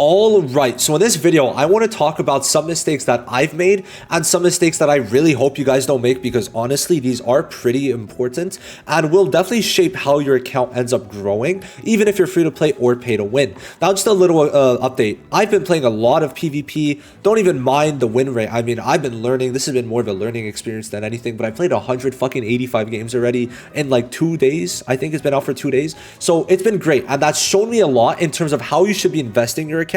All right, so in this video, I want to talk about some mistakes that I've made and some mistakes that I really hope you guys don't make, because honestly, these are pretty important and will definitely shape how your account ends up growing, even if you're free to play or pay to win. Now, just a little update. I've been playing a lot of PvP. Don't even mind the win rate. I mean, I've been learning. This has been more of a learning experience than anything, but I played 185 games already in like 2 days. I think it's been out for 2 days. So it's been great. And that's shown me a lot in terms of how you should be investing your account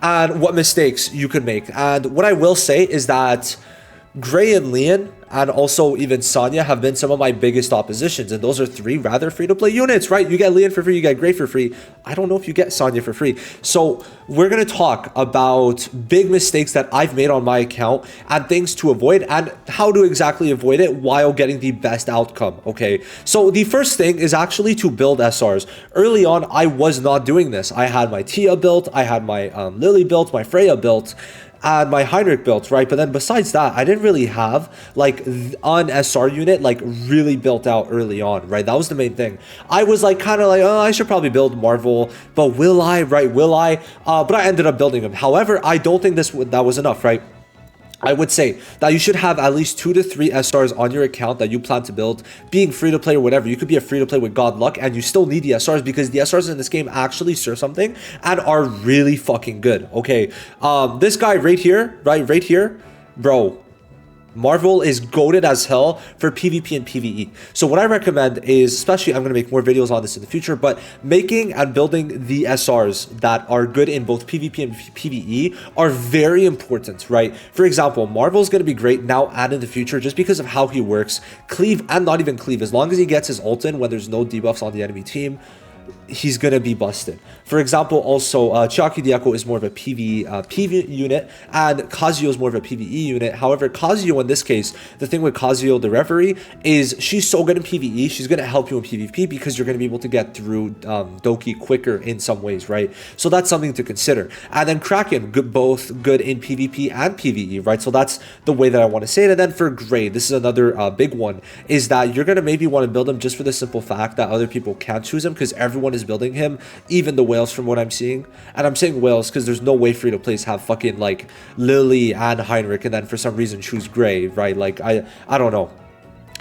and what mistakes you could make. And what I will say is that Gray and Leon and also even Sonya have been some of my biggest oppositions, and those are 3 rather free-to-play units, right? You get Leon for free, you get Gray for free. I don't know if you get Sonya for free. So we're going to talk about big mistakes that I've made on my account and things to avoid and how to exactly avoid it while getting the best outcome, okay? So the first thing is actually to build SRs. Early on, I was not doing this. I had my Tia built, I had my Lily built, my Freya built, and my Heinrich built, right? But then besides that, I didn't really have like an SR unit like really built out early on, right? That was the main thing. I was like kind of like, oh, I should probably build Marvel, but will I, right? Will I? But I ended up building them. However, I don't think that was enough, right? I would say that you should have at least 2 to 3 SRs on your account that you plan to build, being free to play or whatever. You could be a free to play with God luck, and you still need the SRs because the SRs in this game actually serve something and are really fucking good. Okay, this guy right here, bro. Marvel is goated as hell for PvP and PvE. So what I recommend is, especially I'm going to make more videos on this in the future, but making and building the SRs that are good in both PvP and PvE are very important, right? For example, Marvel is going to be great now and in the future just because of how he works. Cleave and not even cleave, as long as he gets his ult in when there's no debuffs on the enemy team, he's gonna be busted. For example, also Chiaki Diako is more of a PV unit, and Kazuyo is more of a PvE unit. However, Kazuyo in this case, the thing with Kazuyo the referee is she's so good in PvE, she's gonna help you in PvP because you're gonna be able to get through Doki quicker in some ways, right? So that's something to consider. And then Kraken, both good in PvP and PvE, right? So that's the way that I want to say it. And then for Gray, this is another big one, is that you're gonna maybe want to build him just for the simple fact that other people can't choose him because everyone is building him, even the whales from what I'm seeing. And I'm saying whales because there's no way free to plays have fucking like Lily and Heinrich and then for some reason choose Gray, right? Like I don't know.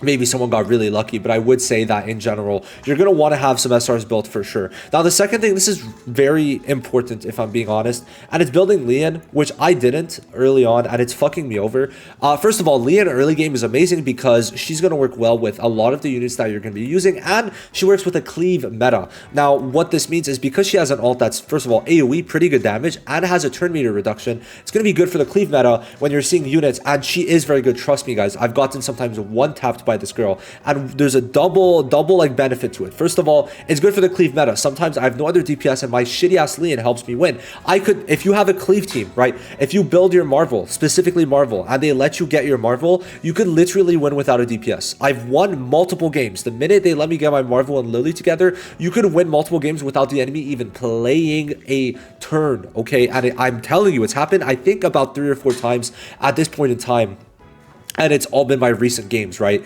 Maybe someone got really lucky, but I would say that in general, you're going to want to have some SRs built for sure. Now, the second thing, this is very important if I'm being honest, and it's building Leon, which I didn't early on, and it's fucking me over. First of all, Leon early game is amazing because she's going to work well with a lot of the units that you're going to be using, and she works with a cleave meta. Now, what this means is because she has an ult that's, first of all, AoE, pretty good damage, and has a turn meter reduction, it's going to be good for the cleave meta when you're seeing units, and she is very good. Trust me, guys. I've gotten sometimes one-tapped by this girl, and there's a double like benefit to it. First of all, it's good for the cleave meta. Sometimes I have no other DPS and my shitty ass Leon helps me win. I could, if you have a cleave team, right, if you build your Marvel, specifically Marvel, and they let you get your Marvel, you could literally win without a DPS. I've won multiple games. The minute they let me get my Marvel and Lily together, you could win multiple games without the enemy even playing a turn, okay? And I'm telling you, it's happened I think about 3 or 4 times at this point in time, and it's all been my recent games, right?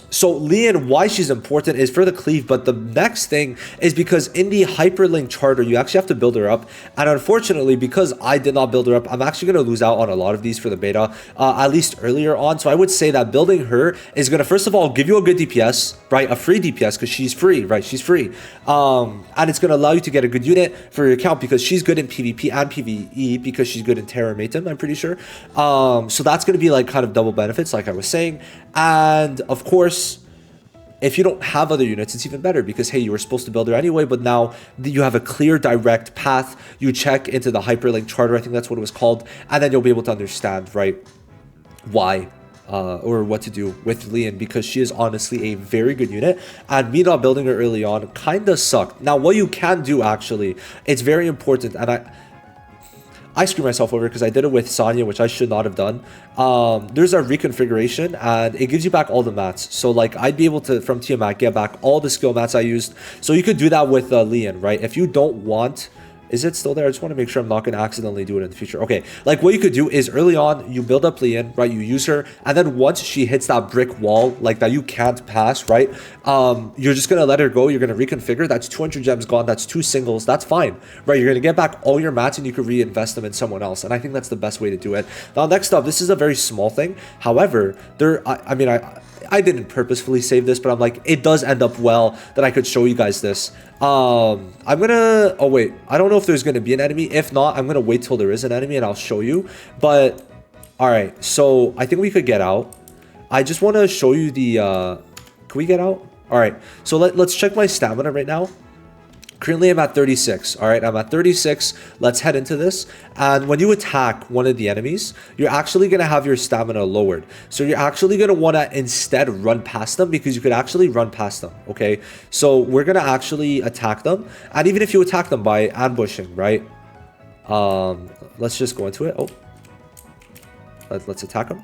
So Leon, why she's important is for the cleave, but the next thing is because in the hyperlink charter, you actually have to build her up. And unfortunately, because I did not build her up, I'm actually going to lose out on a lot of these for the beta, at least earlier on. So I would say that building her is going to, first of all, give you a good DPS, right? A free DPS because she's free, right? She's free. And it's going to allow you to get a good unit for your account because she's good in PvP and PvE because she's good in Terra Matum, I'm pretty sure. So that's going to be like kind of double benefits, like I was saying. And of course, if you don't have other units, it's even better because, hey, you were supposed to build her anyway, but now you have a clear, direct path. You check into the hyperlink charter, I think that's what it was called, and then you'll be able to understand, right, why or what to do with Leon because she is honestly a very good unit, and me not building her early on kind of sucked. Now, what you can do, actually, it's very important, and I screwed myself over because I did it with Sonya, which I should not have done. There's a reconfiguration, and it gives you back all the mats. So, like, I'd be able to, from Tiamat, get back all the skill mats I used. So you could do that with Leon, right? If you don't want Is it still there? I just want to make sure I'm not going to accidentally do it in the future. Okay, like what you could do is early on, you build up Leon, right? You use her, and then once she hits that brick wall, like that you can't pass, right? You're just going to let her go. You're going to reconfigure. That's 200 gems gone. That's 2 singles. That's fine, right? You're going to get back all your mats and you could reinvest them in someone else. And I think that's the best way to do it. Now, next up, this is a very small thing. However, I didn't purposefully save this, but I'm like, it does end up well that I could show you guys this. I'm gonna, oh wait, I don't know if there's gonna be an enemy. If not, I'm gonna wait till there is an enemy and I'll show you. But all right, so I think we could get out. I just want to show you the can we get out? All right, so let's check my stamina right now. Currently, I'm at 36. All right, I'm at 36. Let's head into this. And when you attack one of the enemies, you're actually going to have your stamina lowered. So you're actually going to want to instead run past them because you could actually run past them. Okay, so we're going to actually attack them. And even if you attack them by ambushing, right? Let's just go into it. Oh, let's attack them.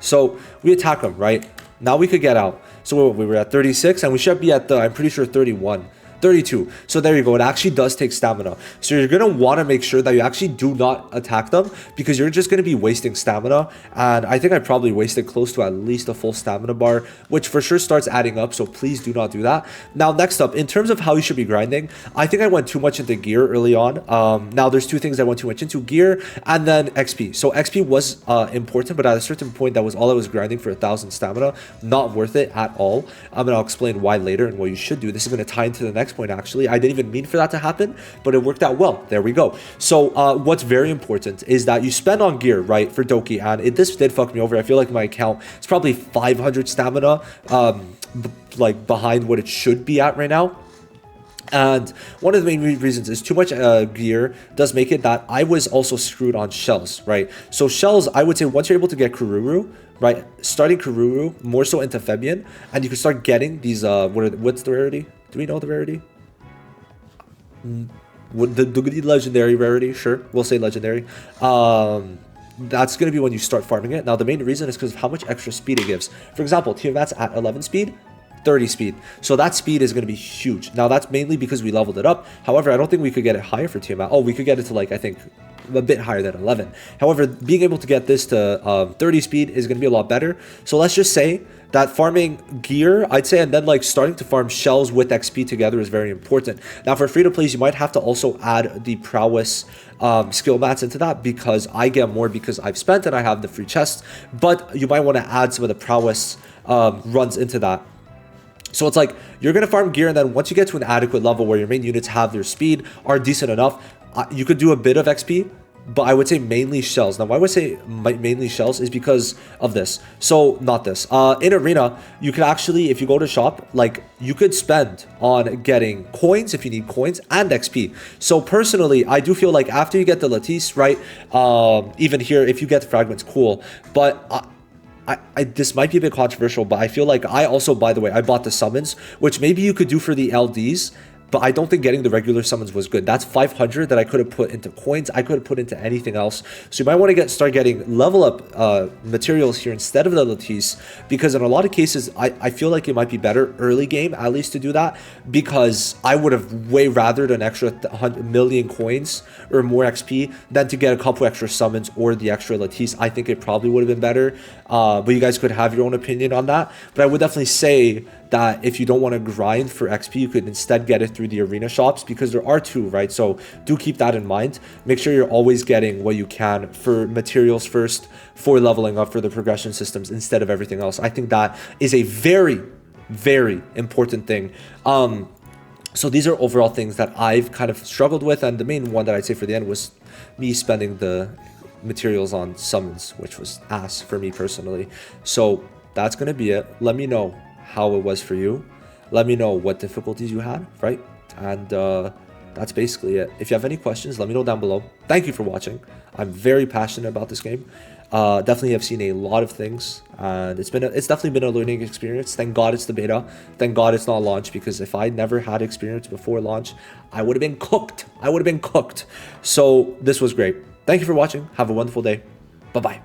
So we attack them, right? Now we could get out. So we were at 36 and we should be at I'm pretty sure 31. 32. So there you go. It actually does take stamina. So you're going to want to make sure that you actually do not attack them because you're just going to be wasting stamina. And I think I probably wasted close to at least a full stamina bar, which for sure starts adding up. So please do not do that. Now, next up, in terms of how you should be grinding, I think I went too much into gear early on. Now there's 2 things I went too much into: gear and then XP. So XP was important, but at a certain point, that was all I was grinding for 1,000 stamina. Not worth it at all. And I'll explain why later and what you should do. This is going to tie into the next point. Actually, I didn't even mean for that to happen, but it worked out well. There we go. So what's very important is that you spend on gear, right, for Doki, and this did fuck me over. I feel like my account is probably 500 stamina like behind what it should be at right now. And one of the main reasons is too much gear does make it that I was also screwed on shells, right? So shells, I would say once you're able to get Kururu, right, starting Kururu more so into Fabian, and you can start getting these what's the rarity? Do we know the rarity? The legendary rarity, sure, we'll say legendary. That's going to be when you start farming it. Now the main reason is because of how much extra speed it gives. For example, Tiamat's at 11 speed, 30 speed, so that speed is going to be huge. Now that's mainly because we leveled it up. However, I don't think we could get it higher for Tiamat. Oh, we could get it to, like, I think a bit higher than 11. However, being able to get this to 30 speed is going to be a lot better. So let's just say that farming gear, I'd say, and then like starting to farm shells with XP together is very important. Now for free-to-plays, you might have to also add the prowess skill mats into that, because I get more because I've spent and I have the free chests, but you might want to add some of the prowess runs into that. So it's like you're going to farm gear, and then once you get to an adequate level where your main units have their speed, are decent enough, you could do a bit of XP, but I would say mainly shells. Now, why would I say mainly shells is because of this. So, not this. In Arena, you could actually, if you go to shop, like, you could spend on getting coins if you need coins and XP. So, personally, I do feel like after you get the Lattice, right, even here, if you get the fragments, cool. But this might be a bit controversial, but I feel like I also, by the way, I bought the summons, which maybe you could do for the LDs, but I don't think getting the regular summons was good. That's 500 that I could have put into coins. I could have put into anything else. So you might want to start getting level up materials here instead of the Lattice, because in a lot of cases, I feel like it might be better early game, at least, to do that, because I would have way rathered an extra 100 million coins or more XP than to get a couple extra summons or the extra Lattice. I think it probably would have been better, but you guys could have your own opinion on that. But I would definitely say that if you don't want to grind for XP, you could instead get it through the arena shops, because there are 2, right? So do keep that in mind. Make sure you're always getting what you can for materials first, for leveling up, for the progression systems, instead of everything else. I think that is a very, very important thing. So these are overall things that I've kind of struggled with, and the main one that I'd say for the end was me spending the materials on summons, which was ass for me personally. So that's going to be it. Let me know how it was for you. Let me know what difficulties you had, right? And that's basically it. If you have any questions, let me know down below. Thank you for watching. I'm very passionate about this game. Definitely have seen a lot of things, and it's definitely been a learning experience. Thank God it's the beta. Thank God it's not launch, because if I never had experience before launch, I would have been cooked. I would have been cooked. So this was great. Thank you for watching. Have a wonderful day. Bye-bye.